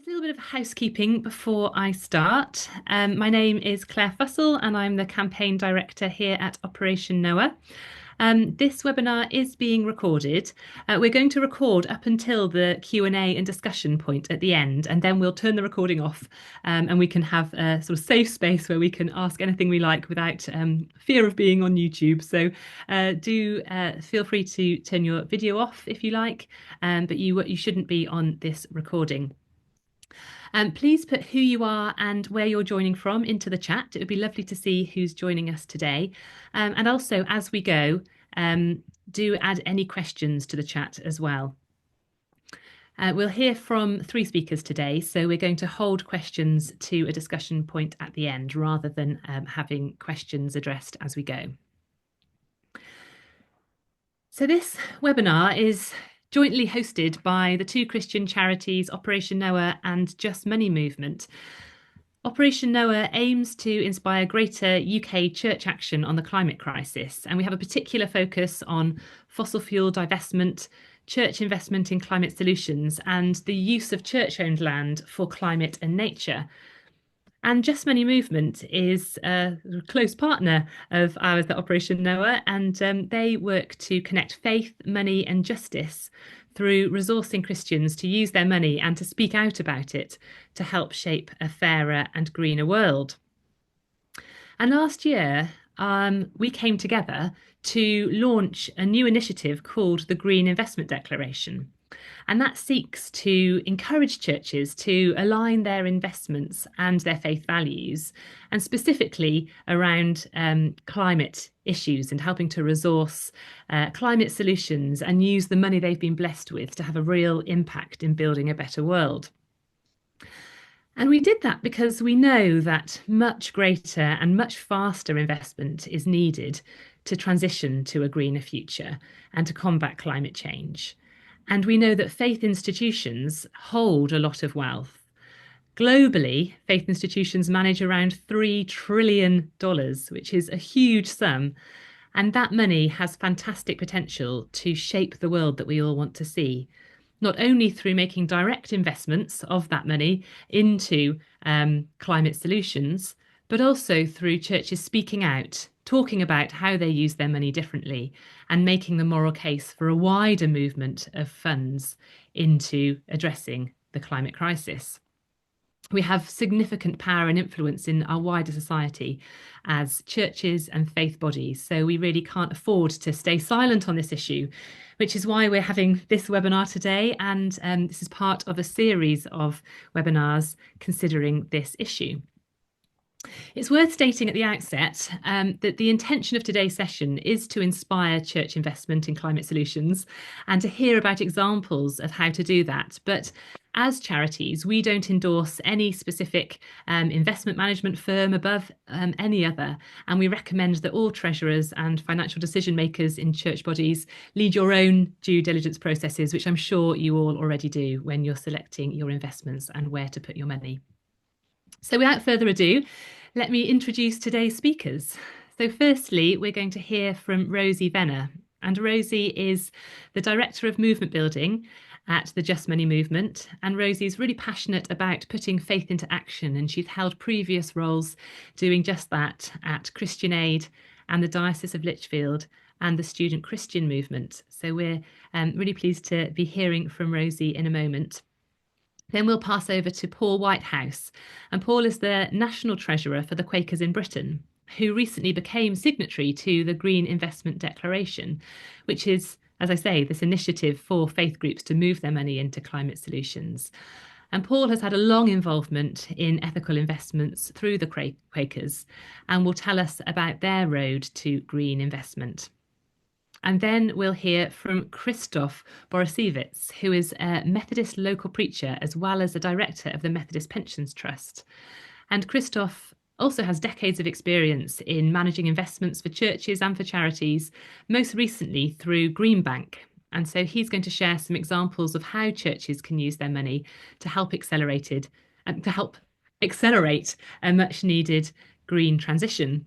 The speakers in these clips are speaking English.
A little bit of housekeeping before I start. My name is Claire Fussell and I'm the campaign director here at Operation Noah. This webinar is being recorded. We're going to record up until the Q&A and discussion point at the end, and then we'll turn the recording off and we can have a sort of safe space where we can ask anything we like without fear of being on YouTube. So do feel free to turn your video off if you like, but you shouldn't be on this recording. Please put who you are and where you're joining from into the chat. It would be lovely to see who's joining us today. And also, as we go, do add any questions to the chat as well. We'll hear from 3 speakers today, so we're going to hold questions to a discussion point at the end rather than having questions addressed as we go. So this webinar is jointly hosted by the 2 Christian charities Operation Noah and Just Money Movement. Operation Noah aims to inspire greater UK church action on the climate crisis, and we have a particular focus on fossil fuel divestment, church investment in climate solutions, and the use of church-owned land for climate and nature. And Just Money Movement is a close partner of ours at Operation Noah, and they work to connect faith, money and justice through resourcing Christians to use their money and to speak out about it to help shape a fairer and greener world. And last year, we came together to launch a new initiative called the Green Investment Declaration. And that seeks to encourage churches to align their investments and their faith values, and specifically around climate issues and helping to resource climate solutions and use the money they've been blessed with to have a real impact in building a better world. And we did that because we know that much greater and much faster investment is needed to transition to a greener future and to combat climate change. And we know that faith institutions hold a lot of wealth. Globally, faith institutions manage around $3 trillion, which is a huge sum. And that money has fantastic potential to shape the world that we all want to see, not only through making direct investments of that money into climate solutions, but also through churches speaking out, talking about how they use their money differently and making the moral case for a wider movement of funds into addressing the climate crisis. We have significant power and influence in our wider society as churches and faith bodies, so we really can't afford to stay silent on this issue, which is why we're having this webinar today, and this is part of a series of webinars considering this issue. It's worth stating at the outset that the intention of today's session is to inspire church investment in climate solutions and to hear about examples of how to do that. But as charities, we don't endorse any specific investment management firm above any other. And we recommend that all treasurers and financial decision makers in church bodies lead your own due diligence processes, which I'm sure you all already do when you're selecting your investments and where to put your money. So without further ado, let me introduce today's speakers. So firstly, we're going to hear from Rosie Venner. And Rosie is the Director of Movement Building at the Just Money Movement. And Rosie's really passionate about putting faith into action. And she's held previous roles doing just that at Christian Aid and the Diocese of Lichfield and the Student Christian Movement. So we're really pleased to be hearing from Rosie in a moment. Then we'll pass over to Paul Whitehouse, and Paul is the National Treasurer for the Quakers in Britain, who recently became signatory to the Green Investment Declaration, which is, as I say, this initiative for faith groups to move their money into climate solutions. And Paul has had a long involvement in ethical investments through the Quakers and will tell us about their road to green investment. And then we'll hear from Christophe Borysiewicz, who is a Methodist local preacher as well as a director of the Methodist Pensions Trust. And Christophe also has decades of experience in managing investments for churches and for charities, most recently through Greenbank. And so he's going to share some examples of how churches can use their money to help accelerate a much needed green transition.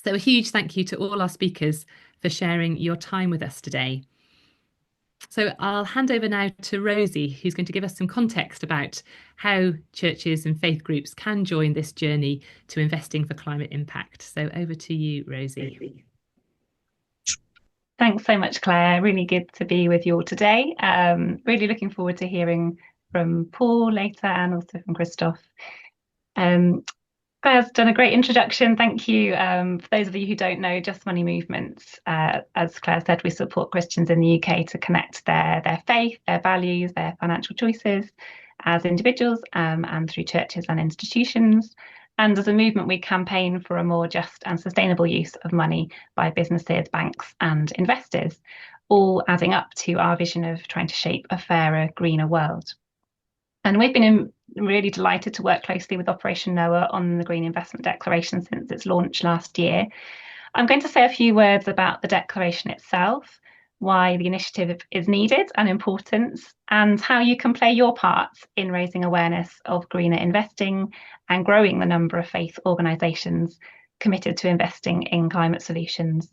So a huge thank you to all our speakers for sharing your time with us today. So I'll hand over now to Rosie, who's going to give us some context about how churches and faith groups can join this journey to investing for climate impact. So over to you, Rosie. Thanks so much, Claire. Really good to be with you all today. Really looking forward to hearing from Paul later and also from Christophe. Um, Claire's done a great introduction. Thank you. For those of you who don't know, Just Money Movements, as Claire said, we support Christians in the UK to connect their faith, their values, their financial choices as individuals and through churches and institutions. And as a movement, we campaign for a more just and sustainable use of money by businesses, banks, and investors, all adding up to our vision of trying to shape a fairer, greener world. And we've been really delighted to work closely with Operation Noah on the Green Investment Declaration since its launch last year. I'm going to say a few words about the declaration itself, why the initiative is needed and important, and how you can play your part in raising awareness of greener investing and growing the number of faith organisations committed to investing in climate solutions.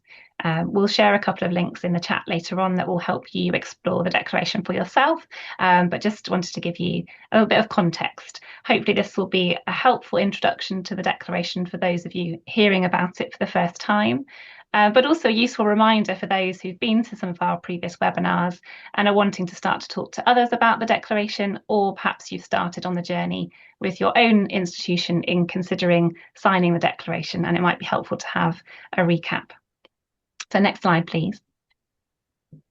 We'll share a couple of links in the chat later on that will help you explore the declaration for yourself, but just wanted to give you a little bit of context. Hopefully this will be a helpful introduction to the declaration for those of you hearing about it for the first time, but also a useful reminder for those who've been to some of our previous webinars and are wanting to start to talk to others about the declaration, or perhaps you've started on the journey with your own institution in considering signing the declaration, and it might be helpful to have a recap. So next slide, please.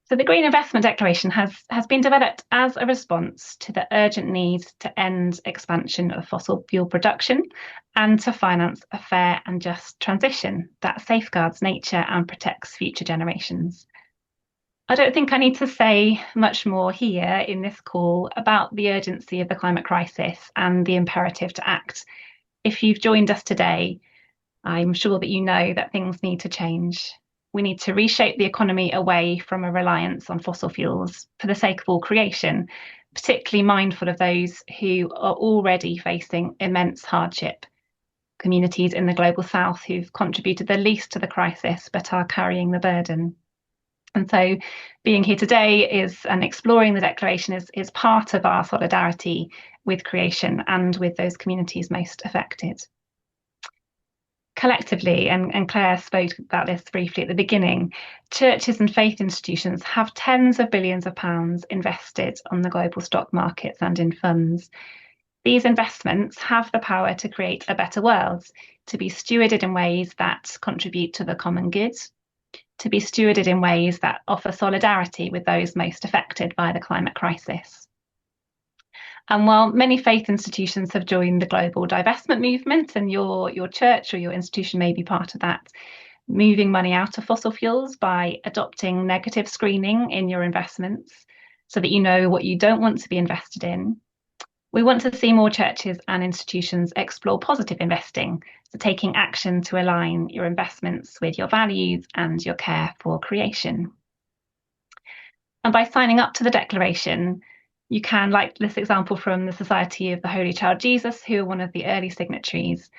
So the Green Investment Declaration has been developed as a response to the urgent need to end expansion of fossil fuel production and to finance a fair and just transition that safeguards nature and protects future generations. I don't think I need to say much more here in this call about the urgency of the climate crisis and the imperative to act. If you've joined us today, I'm sure that you know that things need to change. We need to reshape the economy away from a reliance on fossil fuels for the sake of all creation, particularly mindful of those who are already facing immense hardship. Communities in the global south who've contributed the least to the crisis but are carrying the burden. And so being here today and exploring the declaration is part of our solidarity with creation and with those communities most affected. Collectively, and Claire spoke about this briefly at the beginning, churches and faith institutions have tens of billions of pounds invested on the global stock markets and in funds. These investments have the power to create a better world, to be stewarded in ways that contribute to the common good, to be stewarded in ways that offer solidarity with those most affected by the climate crisis. And while many faith institutions have joined the global divestment movement, and your church or your institution may be part of that, moving money out of fossil fuels by adopting negative screening in your investments so that you know what you don't want to be invested in, we want to see more churches and institutions explore positive investing, so taking action to align your investments with your values and your care for creation. And by signing up to the declaration, you can, like this example from the Society of the Holy Child Jesus, who are one of the early signatories,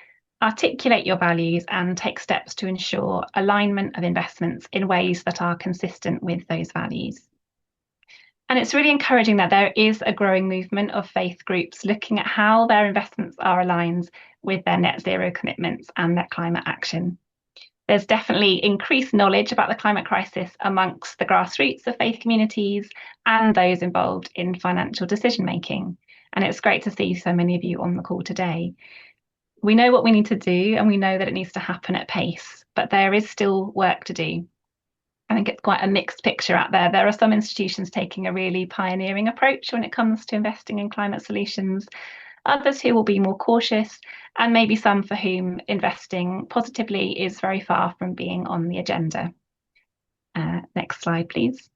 articulate your values and take steps to ensure alignment of investments in ways that are consistent with those values. And it's really encouraging that there is a growing movement of faith groups looking at how their investments are aligned with their net zero commitments and their climate action. There's definitely increased knowledge about the climate crisis amongst the grassroots of faith communities and those involved in financial decision making. And it's great to see so many of you on the call today. We know what we need to do, and we know that it needs to happen at pace, but there is still work to do. I think it's quite a mixed picture out there. There are some institutions taking a really pioneering approach when it comes to investing in climate solutions, others who will be more cautious, and maybe some for whom investing positively is very far from being on the agenda. Next slide, please.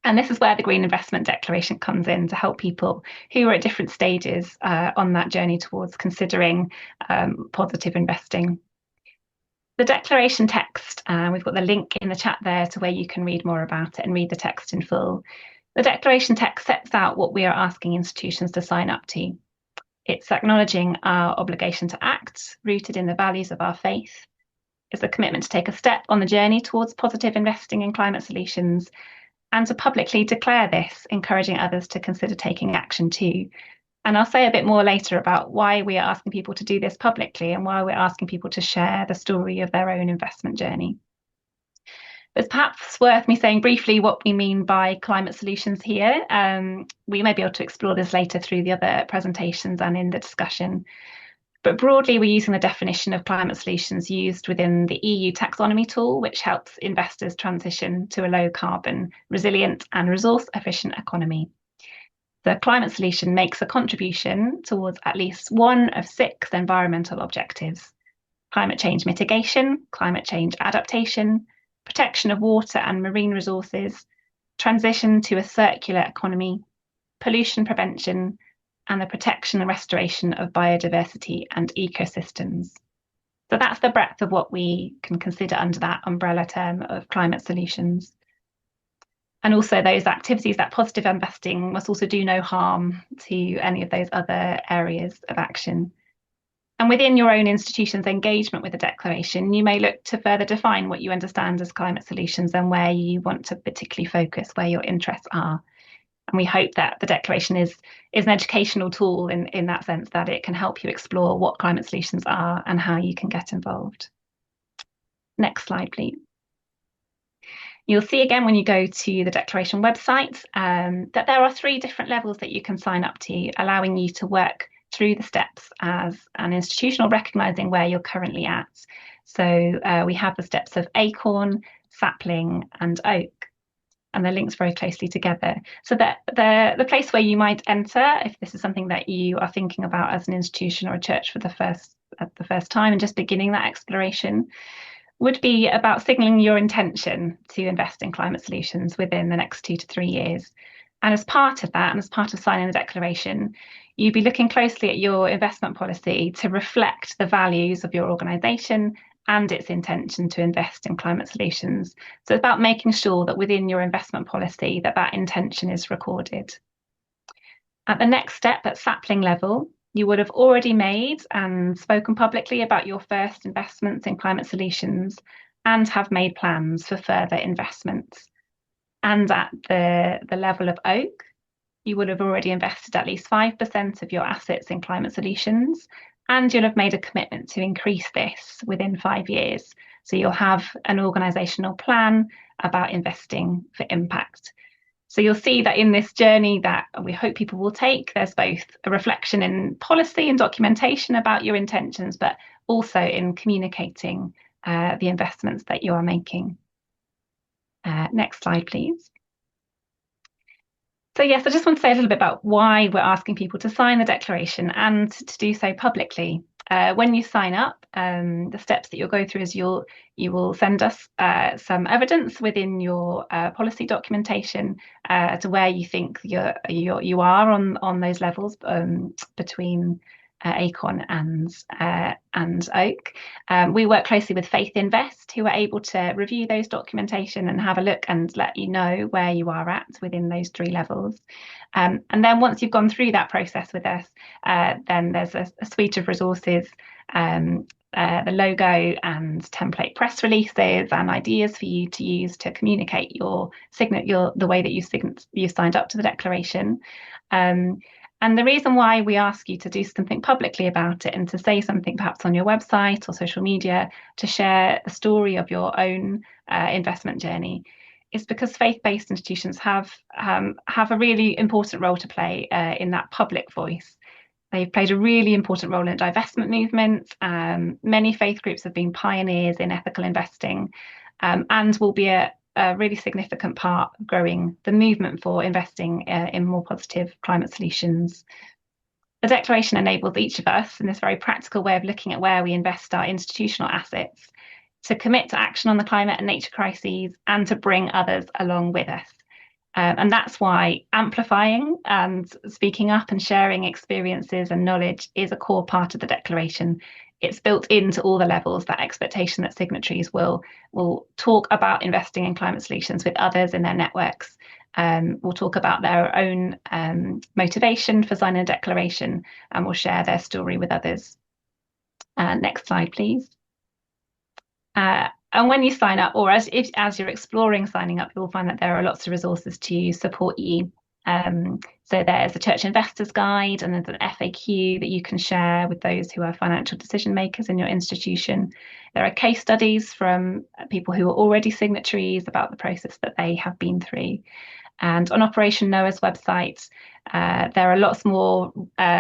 And this is where the Green Investment Declaration comes in to help people who are at different stages on that journey towards considering positive investing. The declaration text, we've got the link in the chat there to where you can read more about it and read the text in full. The declaration text sets out what we are asking institutions to sign up to. It's acknowledging our obligation to act, rooted in the values of our faith. It's a commitment to take a step on the journey towards positive investing in climate solutions. and to publicly declare this, encouraging others to consider taking action too. And I'll say a bit more later about why we are asking people to do this publicly and why we're asking people to share the story of their own investment journey. It's perhaps worth me saying briefly what we mean by climate solutions here. We may be able to explore this later through the other presentations and in the discussion. But broadly, we're using the definition of climate solutions used within the EU taxonomy tool, which helps investors transition to a low carbon, resilient and resource efficient economy. The climate solution makes a contribution towards at least one of 6 environmental objectives: climate change mitigation, climate change adaptation, protection of water and marine resources, transition to a circular economy, pollution prevention, and the protection and restoration of biodiversity and ecosystems. So that's the breadth of what we can consider under that umbrella term of climate solutions. And also those activities, that positive investing must also do no harm to any of those other areas of action. And within your own institution's engagement with the declaration, you may look to further define what you understand as climate solutions and where you want to particularly focus, where your interests are. And we hope that the declaration is an educational tool in that sense, that it can help you explore what climate solutions are and how you can get involved. Next slide, please. You'll see again when you go to the declaration website that there are 3 different levels that you can sign up to, allowing you to work through the steps as an institution or recognising where you're currently at. So we have the steps of acorn, sapling and oak, and they're linked very closely together. So that the place where you might enter, if this is something that you are thinking about as an institution or a church for the first time and just beginning that exploration, would be about signalling your intention to invest in climate solutions within the next 2 to 3 years. And as part of that, and as part of signing the declaration, you'd be looking closely at your investment policy to reflect the values of your organisation and its intention to invest in climate solutions. So it's about making sure that within your investment policy that intention is recorded. At the next step, at sapling level, you would have already made and spoken publicly about your first investments in climate solutions and have made plans for further investments. And at the level of oak, you would have already invested at least 5% of your assets in climate solutions, and you'll have made a commitment to increase this within 5 years. So you'll have an organisational plan about investing for impact. So you'll see that in this journey that we hope people will take, there's both a reflection in policy and documentation about your intentions, but also in communicating the investments that you are making. Next slide, please. So yes, I just want to say a little bit about why we're asking people to sign the declaration and to do so publicly. When you sign up, the steps that you'll go through is you will send us some evidence within your policy documentation to where you think you are on those levels between acorn and oak. We work closely with Faith Invest, who are able to review those documentation and have a look and let you know where you are at within those 3 levels. And then once you've gone through that process with us, then there's a suite of resources, the logo and template press releases and ideas for you to use to communicate the way that you signed up to the declaration. And the reason why we ask you to do something publicly about it and to say something perhaps on your website or social media to share the story of your own investment journey is because faith-based institutions have a really important role to play in that public voice. They've played a really important role in divestment movements. Many faith groups have been pioneers in ethical investing and will be a really significant part of growing the movement for investing in more positive climate solutions. The declaration enables each of us, in this very practical way of looking at where we invest our institutional assets, to commit to action on the climate and nature crises and to bring others along with us. And that's why amplifying and speaking up and sharing experiences and knowledge is a core part of the declaration. It's built into all the levels, that expectation that signatories will talk about investing in climate solutions with others in their networks. We'll talk about their own motivation for signing a declaration, and will share their story with others. Next slide, please. And when you sign up, or as you're exploring signing up, you'll find that there are lots of resources to support you. So there's a church investors guide, and there's an FAQ that you can share with those who are financial decision makers in your institution. There are case studies from people who are already signatories about the process that they have been through. And on Operation Noah's website, there are lots more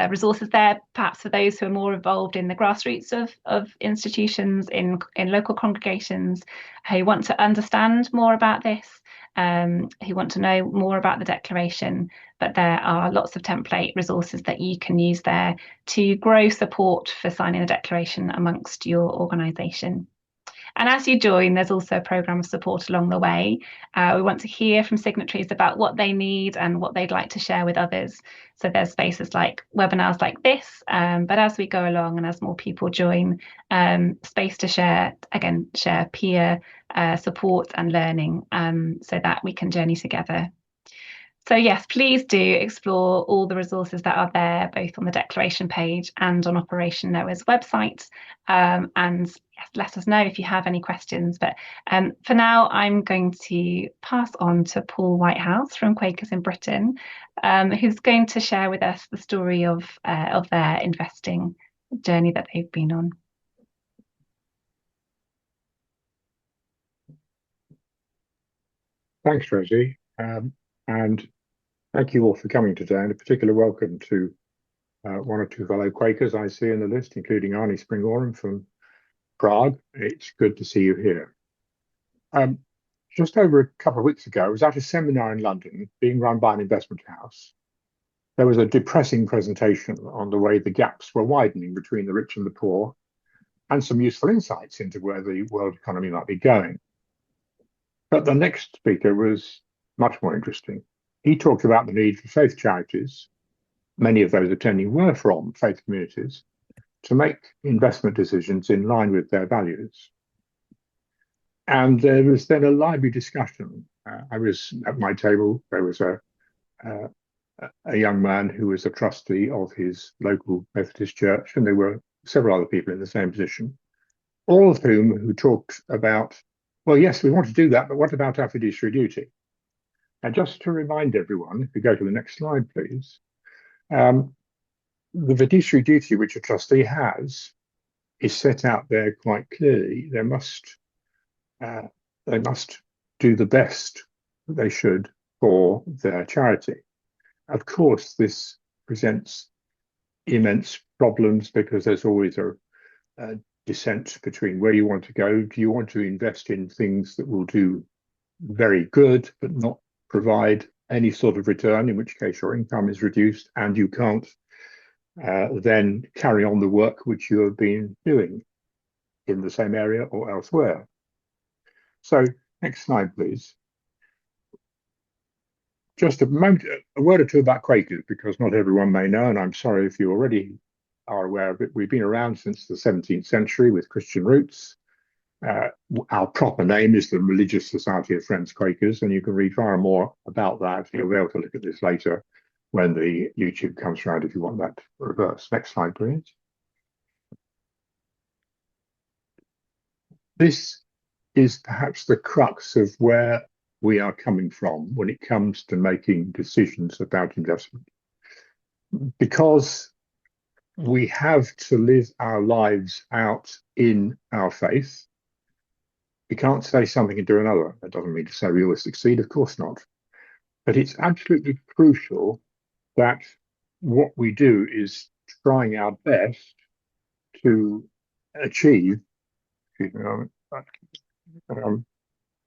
resources there, perhaps for those who are more involved in the grassroots of institutions, in local congregations, who want to understand more about this, who want to know more about the declaration. But there are lots of template resources that you can use there to grow support for signing the declaration amongst your organisation. And as you join, there's also a programme of support along the way. We want to hear from signatories about what they need and what they'd like to share with others. So there's spaces like webinars like this, but as we go along and as more people join, space to share peer support and learning, so that we can journey together. So yes, please do explore all the resources that are there, both on the declaration page and on Operation Noah's website. And yes, let us know if you have any questions. But for now, I'm going to pass on to Paul Whitehouse from Quakers in Britain, who's going to share with us the story of their investing journey that they've been on. Thanks, Rosie. And thank you all for coming today, and a particular welcome to one or two fellow Quakers I see in the list, including Arnie Springorum from Prague. It's good to see you here. Just over a couple of weeks ago, I was at a seminar in London being run by an investment house. There was a depressing presentation on the way the gaps were widening between the rich and the poor, and some useful insights into where the world economy might be going. But the next speaker was much more interesting. He talked about the need for faith charities, many of those attending were from faith communities, to make investment decisions in line with their values. And there was then a lively discussion. I was at my table. There was a young man who was a trustee of his local Methodist church, and there were several other people in the same position, all of who talked about, well, yes, we want to do that, but what about our fiduciary duty? And just to remind everyone, if we go to the next slide, please, the fiduciary duty which a trustee has is set out there quite clearly. They must do the best that they should for their charity. Of course, this presents immense problems because there's always a dissent between where you want to go. Do you want to invest in things that will do very good but not provide any sort of return, in which case your income is reduced and you can't then carry on the work which you have been doing in the same area or elsewhere? So next slide, please. Just a word or two about Quakers, because not everyone may know, and I'm sorry if you already are aware of it. We've been around since the 17th century with Christian roots. Our proper name is the Religious Society of Friends Quakers, and you can read far more about that. You'll be able to look at this later when the YouTube comes around if you want that reverse. Next slide, please. This is perhaps the crux of where we are coming from when it comes to making decisions about investment. Because we have to live our lives out in our faith, we can't say something and do another. That doesn't mean to say we always succeed, of course not. But it's absolutely crucial that what we do is trying our best to achieve,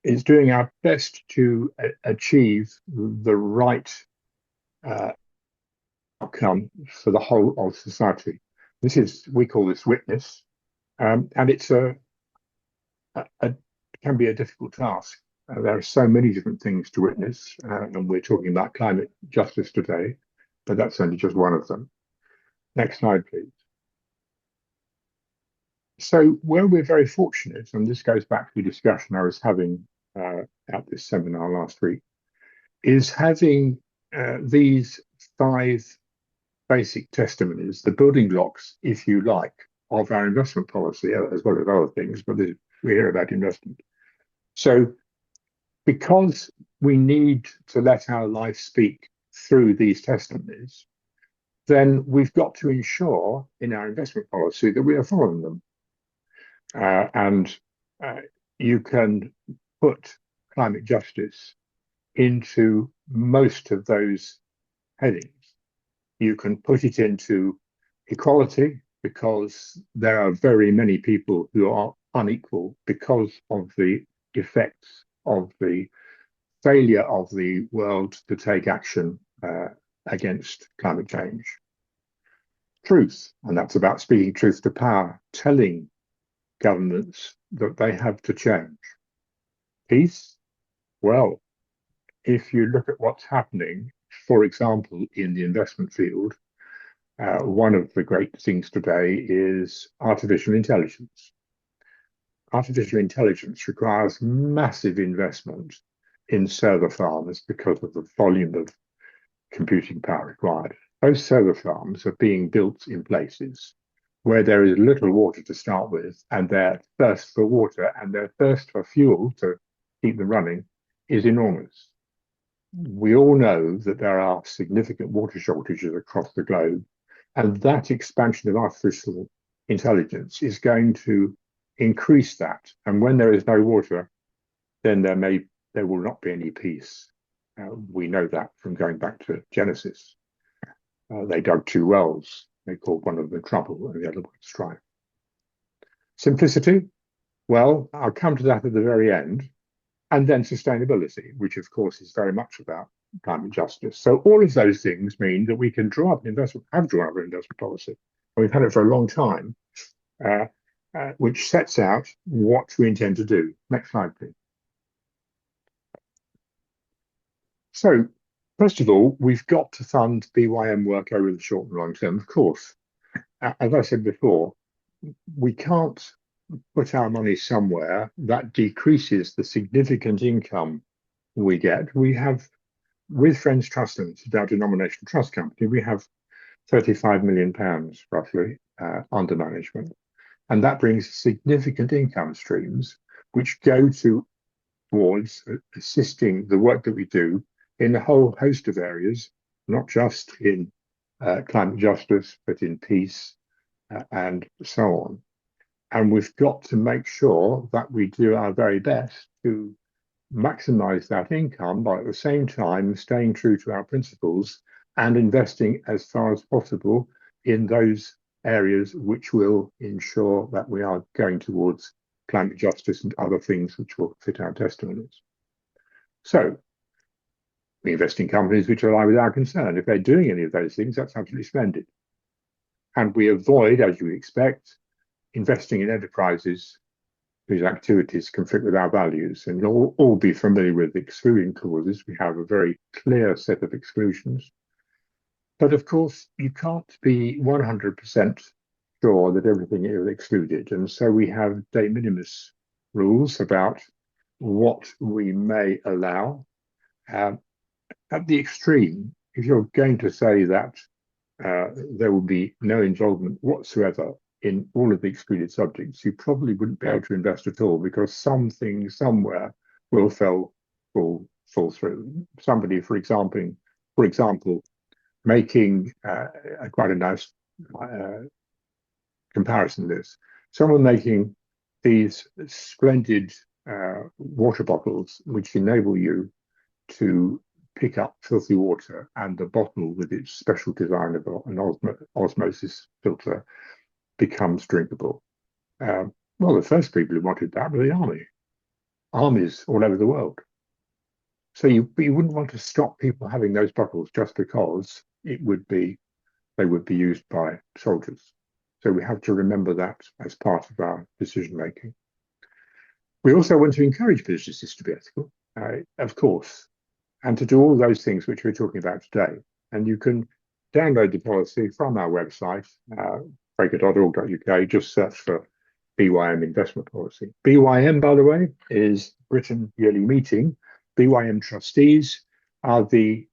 is doing our best to achieve the right outcome for the whole of society. We call this witness, and it's can be a difficult task. There are so many different things to witness, and we're talking about climate justice today, but that's only just one of them. Next slide, please. So where we're very fortunate, and this goes back to the discussion I was having at this seminar last week, is having these 5 basic testimonies, the building blocks, if you like, of our investment policy, as well as other things, but we hear about investment. So because we need to let our life speak through these testimonies, then we've got to ensure in our investment policy that we are following them. And you can put climate justice into most of those headings. You can put it into equality, because there are very many people who are unequal because of the effects of the failure of the world to take action against climate change. Truth, and that's about speaking truth to power, telling governments that they have to change. Peace, well, if you look at what's happening, for example, in the investment field, one of the great things today is artificial intelligence. Artificial intelligence requires massive investment in server farms because of the volume of computing power required. Those server farms are being built in places where there is little water to start with, and their thirst for water and their thirst for fuel to keep them running is enormous. We all know that there are significant water shortages across the globe, and that expansion of artificial intelligence is going to increase that. And when there is no water, then there will not be any peace. We know that from going back to Genesis. They dug two wells. They called one of them trouble and the other one strife. Simplicity, well, I'll come to that at the very end. And then sustainability, which of course is very much about climate justice. So all of those things mean that we can draw up an investment, have drawn up an investment policy, and we've had it for a long time, which sets out what we intend to do. Next slide, please. So first of all, we've got to fund BYM work over the short and long term, of course. As I said before, we can't put our money somewhere that decreases the significant income we get. We have, with Friends Trust Limited, our denominational trust company, we have £35 million roughly under management. And that brings significant income streams which go towards assisting the work that we do in a whole host of areas, not just in climate justice, but in peace and so on. And we've got to make sure that we do our very best to maximize that income, but at the same time staying true to our principles and investing as far as possible in those areas which will ensure that we are going towards climate justice and other things which will fit our testimonies. So we invest in companies which align with our concern. If they're doing any of those things, that's absolutely splendid. And we avoid, as you expect, investing in enterprises whose activities conflict with our values. And you'll all be familiar with exclusion clauses. We have a very clear set of exclusions. But of course, you can't be 100% sure that everything is excluded. And so we have de minimis rules about what we may allow. At the extreme, if you're going to say that there will be no involvement whatsoever in all of the excluded subjects, you probably wouldn't be able to invest at all, because something somewhere will fall through. Somebody, for example, making quite a nice comparison to this. Someone making these splendid water bottles which enable you to pick up filthy water, and the bottle with its special design of an osmosis filter becomes drinkable. Well, the first people who wanted that were the armies all over the world. So you wouldn't want to stop people having those bottles just because they would be used by soldiers. So we have to remember that as part of our decision making. We also want to encourage businesses to be ethical, of course, and to do all those things which we're talking about today. And you can download the policy from our website, quaker.org.uk. Just search for BYM investment policy. BYM, by the way, is Britain Yearly Meeting. BYM trustees are the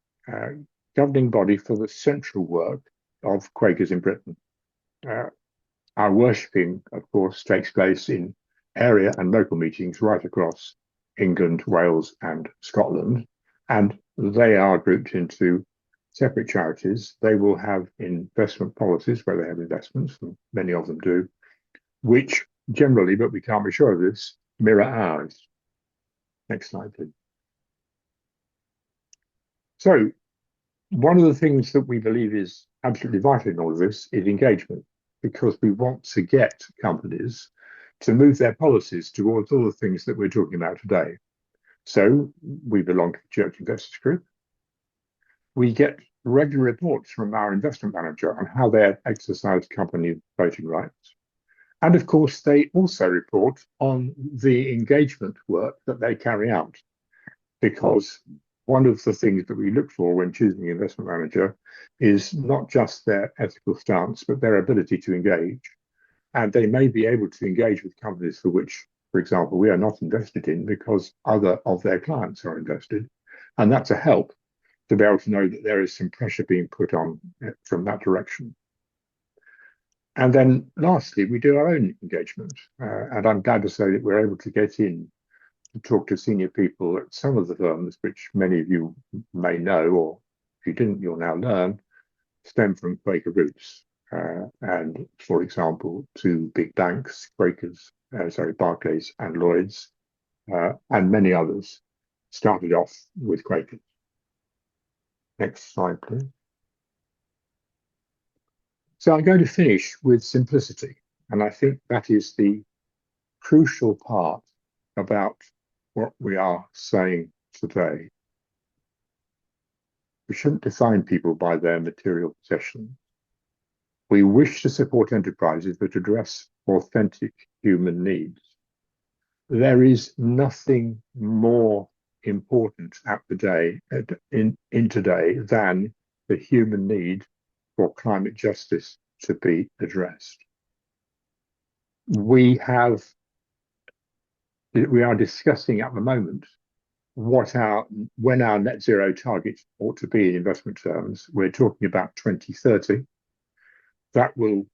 governing body for the central work of Quakers in Britain. Our worshipping, of course, takes place in area and local meetings right across England, Wales, and Scotland, and they are grouped into separate charities. They will have investment policies where they have investments, and many of them do, which generally, but we can't be sure of this, mirror ours. Next slide, please. So, one of the things that we believe is absolutely vital in all of this is engagement, because we want to get companies to move their policies towards all the things that we're talking about today. So we belong to the Church Investors Group. We get regular reports from our investment manager on how they exercise company voting rights. And of course, they also report on the engagement work that they carry out, because one of the things that we look for when choosing an investment manager is not just their ethical stance, but their ability to engage. And they may be able to engage with companies for which, for example, we are not invested in because other of their clients are invested. And that's a help to be able to know that there is some pressure being put on from that direction. And then lastly, we do our own engagement. And I'm glad to say that we're able to get in to talk to senior people at some of the firms, which many of you may know, or if you didn't, you'll now learn, stem from Quaker roots. And for example, two big banks, Quakers, Barclays and Lloyds, and many others started off with Quakers. Next slide, please. So I'm going to finish with simplicity. And I think that is the crucial part about what we are saying today. We shouldn't define people by their material possessions. We wish to support enterprises that address authentic human needs. There is nothing more important today than the human need for climate justice to be addressed. We are discussing at the moment when our net zero targets ought to be in investment terms. We're talking about 2030. That will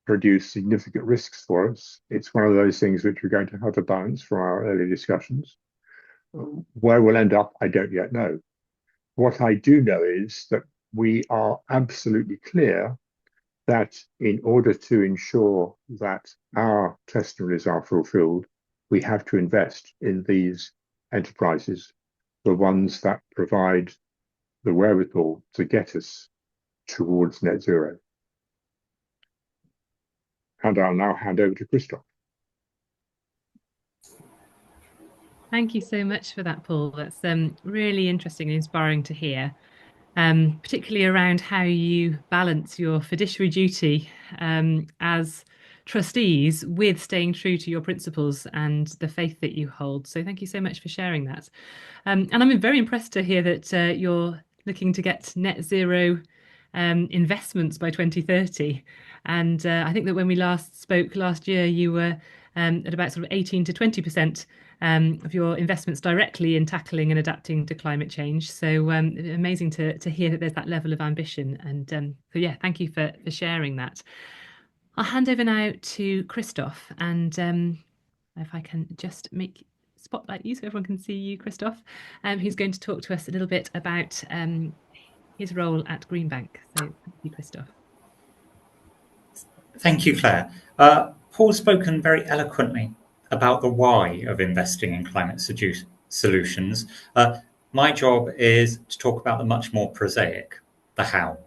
produce significant risks for us. It's one of those things which we're going to have to balance from our early discussions. Where we'll end up, I don't yet know. What I do know is that we are absolutely clear that in order to ensure that our testimonies are fulfilled, we have to invest in these enterprises, the ones that provide the wherewithal to get us towards net zero. And I'll now hand over to Christophe. Thank you so much for that, Paul. That's really interesting and inspiring to hear, particularly around how you balance your fiduciary duty as trustees with staying true to your principles and the faith that you hold. So thank you so much for sharing that. And I'm very impressed to hear that you're looking to get net zero investments by 2030. And I think that when we last spoke last year, you were at about sort of 18 to 20% of your investments directly in tackling and adapting to climate change. So amazing to hear that there's that level of ambition. And so, yeah, thank you for sharing that. I'll hand over now to Christophe. And if I can just spotlight you so everyone can see you, Christophe, who's going to talk to us a little bit about his role at Greenbank. So thank you, Christophe. Thank you, Claire. Paul's spoken very eloquently about the why of investing in climate solutions. My job is to talk about the much more prosaic, the how.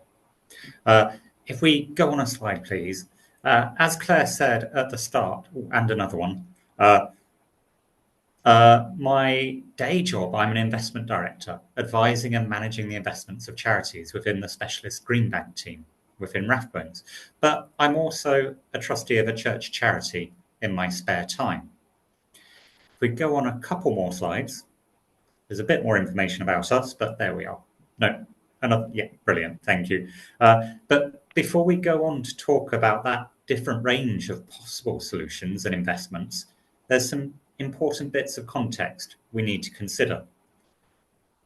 If we go on a slide, please. As Claire said at the start, and another one, my day job, I'm an investment director, advising and managing the investments of charities within the specialist Greenbank team within Rathbones. But I'm also a trustee of a church charity in my spare time. If we go on a couple more slides, there's a bit more information about us, but there we are. No, another, yeah, brilliant, thank you. But before we go on to talk about that different range of possible solutions and investments, there's some important bits of context we need to consider.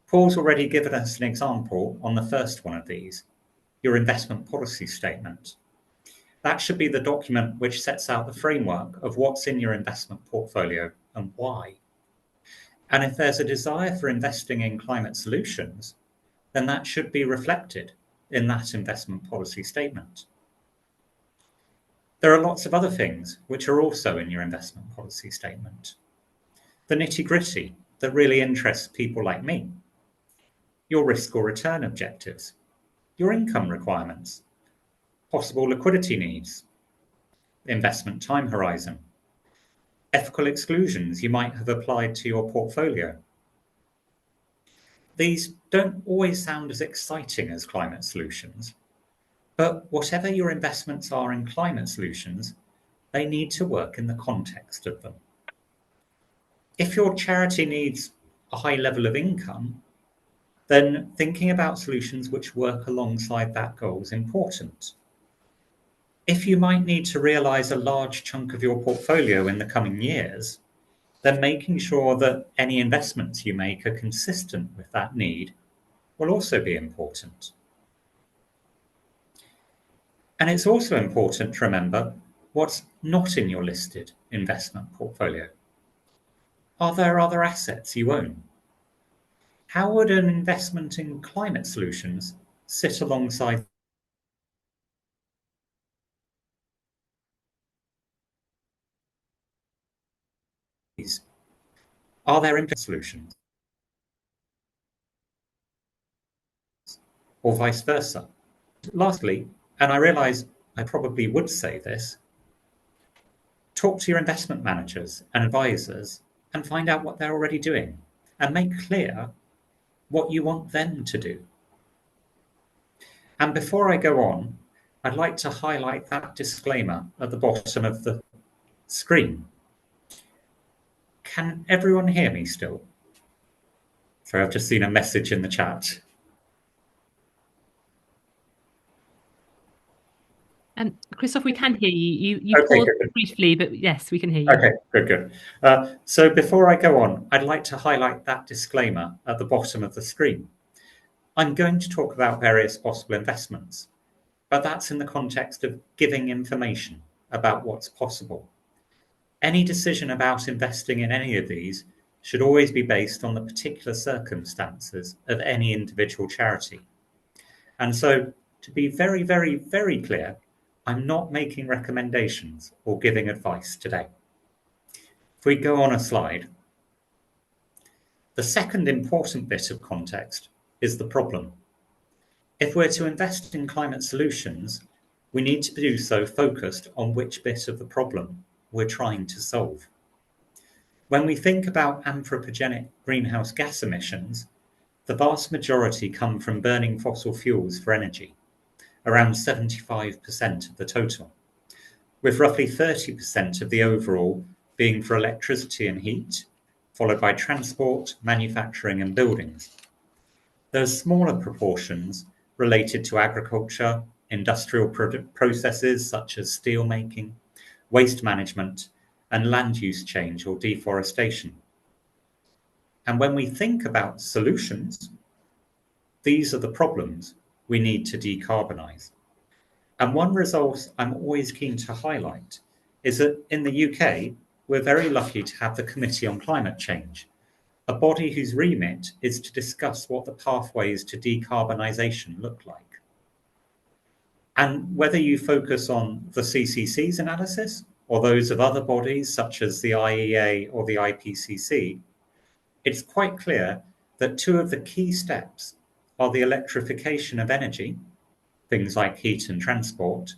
Paul's already given us an example on the first one of these, your investment policy statement. That should be the document which sets out the framework of what's in your investment portfolio and why. And if there's a desire for investing in climate solutions, then that should be reflected in that investment policy statement. There are lots of other things which are also in your investment policy statement. The nitty-gritty that really interests people like me. Your risk or return objectives, your income requirements, possible liquidity needs, investment time horizon, ethical exclusions you might have applied to your portfolio. These don't always sound as exciting as climate solutions, but whatever your investments are in climate solutions, they need to work in the context of them. If your charity needs a high level of income, then thinking about solutions which work alongside that goal is important. If you might need to realise a large chunk of your portfolio in the coming years, then making sure that any investments you make are consistent with that need will also be important. And it's also important to remember what's not in your listed investment portfolio. Are there other assets you own? How would an investment in climate solutions sit alongside these? Are there impact solutions? Or vice versa? Lastly, and I realise I probably would say this, talk to your investment managers and advisors and find out what they're already doing and make clear what you want them to do. And before I go on, I'd like to highlight that disclaimer at the bottom of the screen. Can everyone hear me still? Sorry, I've just seen a message in the chat. Christophe, we can hear you. You Okay, paused good. briefly, but yes, we can hear you. Okay, good. So before I go on, I'd like to highlight that disclaimer at the bottom of the screen. I'm going to talk about various possible investments, but that's in the context of giving information about what's possible. Any decision about investing in any of these should always be based on the particular circumstances of any individual charity. And so, to be very, very, very clear, I'm not making recommendations or giving advice today. If we go on a slide, the second important bit of context is the problem. If we're to invest in climate solutions, we need to do so focused on which bit of the problem we're trying to solve. When we think about anthropogenic greenhouse gas emissions, the vast majority come from burning fossil fuels for energy, around 75% of the total, with roughly 30% of the overall being for electricity and heat, followed by transport, manufacturing and buildings. There are smaller proportions related to agriculture, industrial processes such as steel making, waste management, and land use change or deforestation. And when we think about solutions, these are the problems we need to decarbonise. And one result I'm always keen to highlight is that in the UK, we're very lucky to have the Committee on Climate Change, a body whose remit is to discuss what the pathways to decarbonisation look like. And whether you focus on the CCC's analysis or those of other bodies such as the IEA or the IPCC, it's quite clear that two of the key steps are the electrification of energy, things like heat and transport,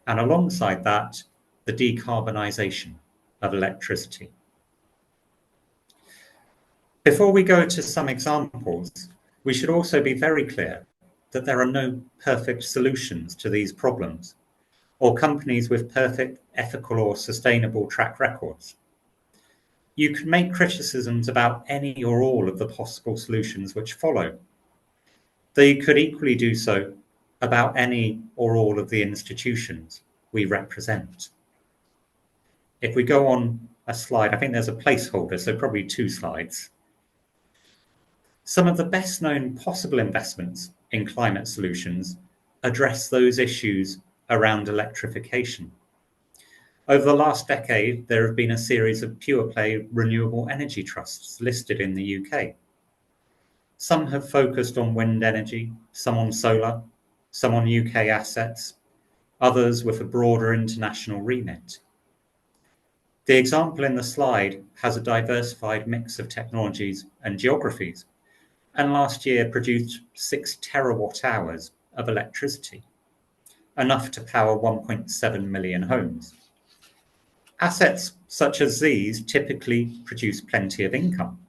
and alongside that, the decarbonisation of electricity. Before we go to some examples, we should also be very clear that there are no perfect solutions to these problems, or companies with perfect ethical or sustainable track records. You can make criticisms about any or all of the possible solutions which follow. They could equally do so about any or all of the institutions we represent. If we go on a slide, I think there's a placeholder, so probably 2 slides. Some of the best known possible investments in climate solutions address those issues around electrification. Over the last decade, there have been a series of pure-play renewable energy trusts listed in the UK. Some have focused on wind energy, some on solar, some on UK assets, others with a broader international remit. The example in the slide has a diversified mix of technologies and geographies, and last year produced 6 terawatt hours of electricity, enough to power 1.7 million homes. Assets such as these typically produce plenty of income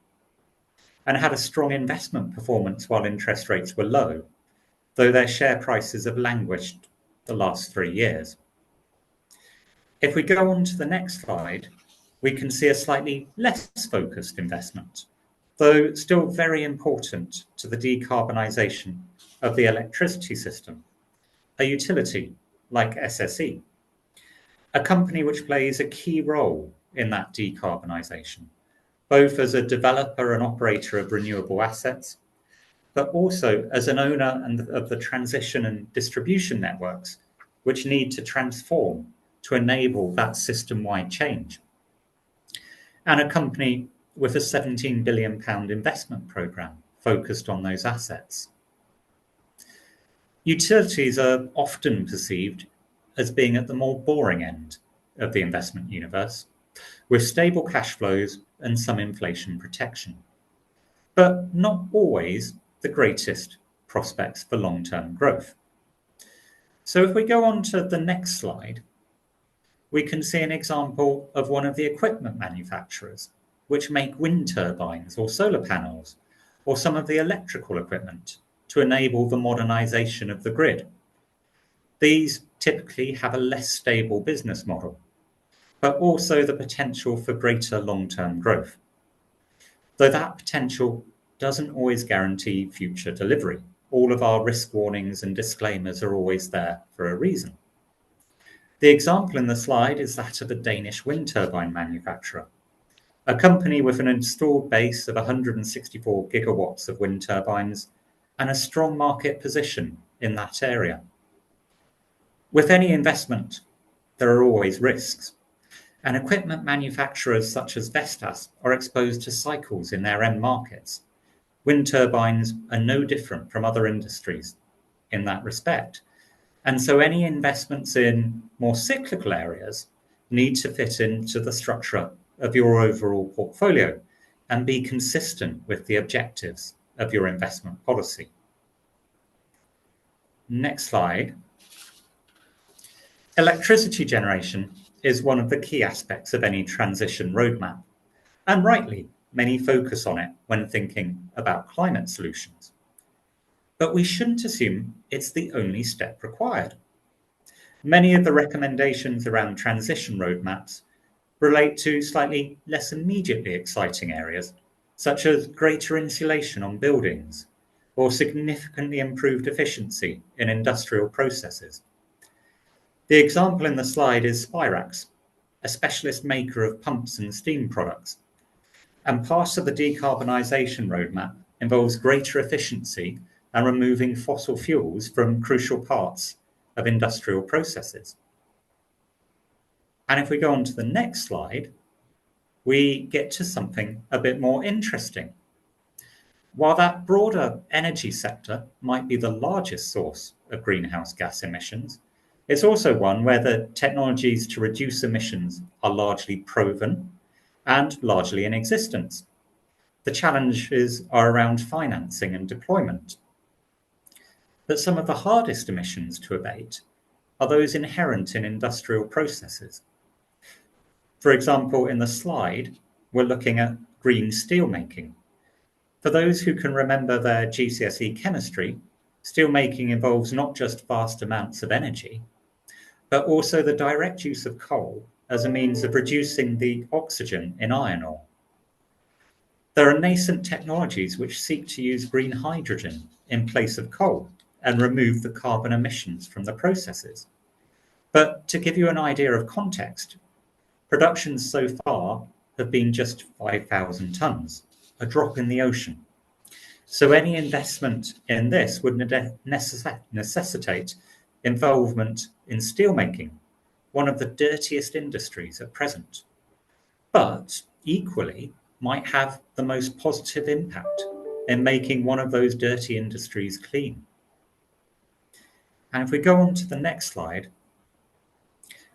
and had a strong investment performance while interest rates were low, though their share prices have languished the last 3 years. If we go on to the next slide, we can see a slightly less focused investment, though still very important to the decarbonisation of the electricity system, a utility like SSE, a company which plays a key role in that decarbonisation, both as a developer and operator of renewable assets, but also as an owner of the transition and distribution networks which need to transform to enable that system-wide change. And a company with a £17 billion investment programme focused on those assets. Utilities are often perceived as being at the more boring end of the investment universe, with stable cash flows and some inflation protection, but not always the greatest prospects for long-term growth. So if we go on to the next slide, we can see an example of one of the equipment manufacturers which make wind turbines or solar panels or some of the electrical equipment to enable the modernisation of the grid. These typically have a less stable business model, but also the potential for greater long-term growth, though that potential doesn't always guarantee future delivery. All of our risk warnings and disclaimers are always there for a reason. The example in the slide is that of a Danish wind turbine manufacturer, a company with an installed base of 164 gigawatts of wind turbines and a strong market position in that area. With any investment, there are always risks, and equipment manufacturers such as Vestas are exposed to cycles in their end markets. Wind turbines are no different from other industries in that respect. And so any investments in more cyclical areas need to fit into the structure of your overall portfolio and be consistent with the objectives of your investment policy. Next slide. Electricity generation is one of the key aspects of any transition roadmap, and rightly, many focus on it when thinking about climate solutions. But we shouldn't assume it's the only step required. Many of the recommendations around transition roadmaps relate to slightly less immediately exciting areas, such as greater insulation on buildings or significantly improved efficiency in industrial processes. The example in the slide is Spirax, a specialist maker of pumps and steam products. And part of the decarbonisation roadmap involves greater efficiency and removing fossil fuels from crucial parts of industrial processes. And if we go on to the next slide, we get to something a bit more interesting. While that broader energy sector might be the largest source of greenhouse gas emissions, it's also one where the technologies to reduce emissions are largely proven and largely in existence. The challenges are around financing and deployment. But some of the hardest emissions to abate are those inherent in industrial processes. For example, in the slide, we're looking at green steelmaking. For those who can remember their GCSE chemistry, steelmaking involves not just vast amounts of energy, but also the direct use of coal as a means of reducing the oxygen in iron ore. There are nascent technologies which seek to use green hydrogen in place of coal and remove the carbon emissions from the processes. But to give you an idea of context, productions so far have been just 5,000 tonnes, a drop in the ocean. So any investment in this would necessitate involvement in steelmaking, one of the dirtiest industries at present, but equally might have the most positive impact in making one of those dirty industries clean. And if we go on to the next slide,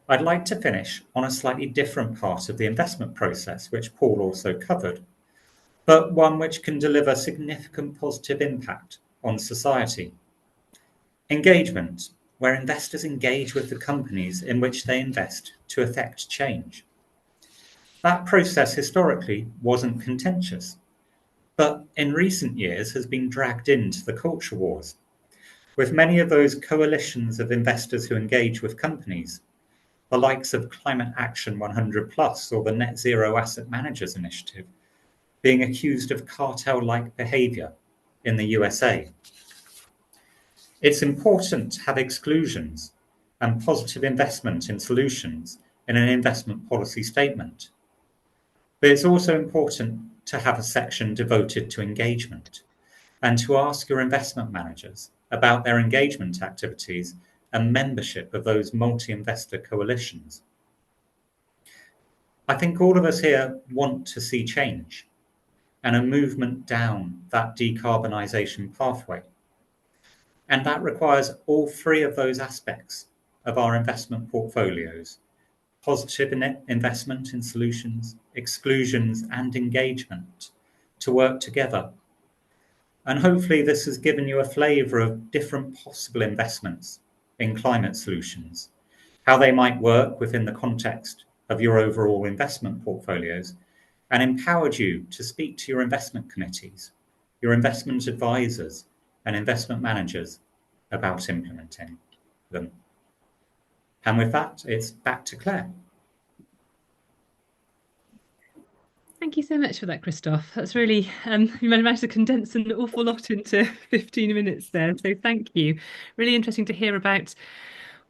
I'd like to finish on a slightly different part of the investment process, which Paul also covered, but one which can deliver significant positive impact on society. Engagement, where investors engage with the companies in which they invest to effect change. That process historically wasn't contentious, but in recent years has been dragged into the culture wars, with many of those coalitions of investors who engage with companies, the likes of Climate Action 100 Plus or the Net Zero Asset Managers Initiative, being accused of cartel-like behaviour in the USA. It's important to have exclusions and positive investment in solutions in an investment policy statement. But it's also important to have a section devoted to engagement and to ask your investment managers about their engagement activities and membership of those multi-investor coalitions. I think all of us here want to see change and a movement down that decarbonisation pathway. And that requires all three of those aspects of our investment portfolios: positive investment in solutions, exclusions, and engagement to work together. And hopefully this has given you a flavour of different possible investments in climate solutions, how they might work within the context of your overall investment portfolios, and empowered you to speak to your investment committees, your investment advisors, and investment managers about implementing them. And with that, it's back to Claire. Thank you so much for that, Christophe. That's really, you managed to condense an awful lot into 15 minutes there. So thank you. Really interesting to hear about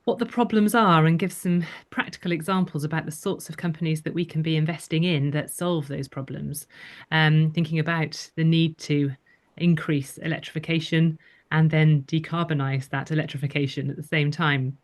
what the problems are and give some practical examples about the sorts of companies that we can be investing in that solve those problems. Thinking about the need to increase electrification and then decarbonise that electrification at the same time.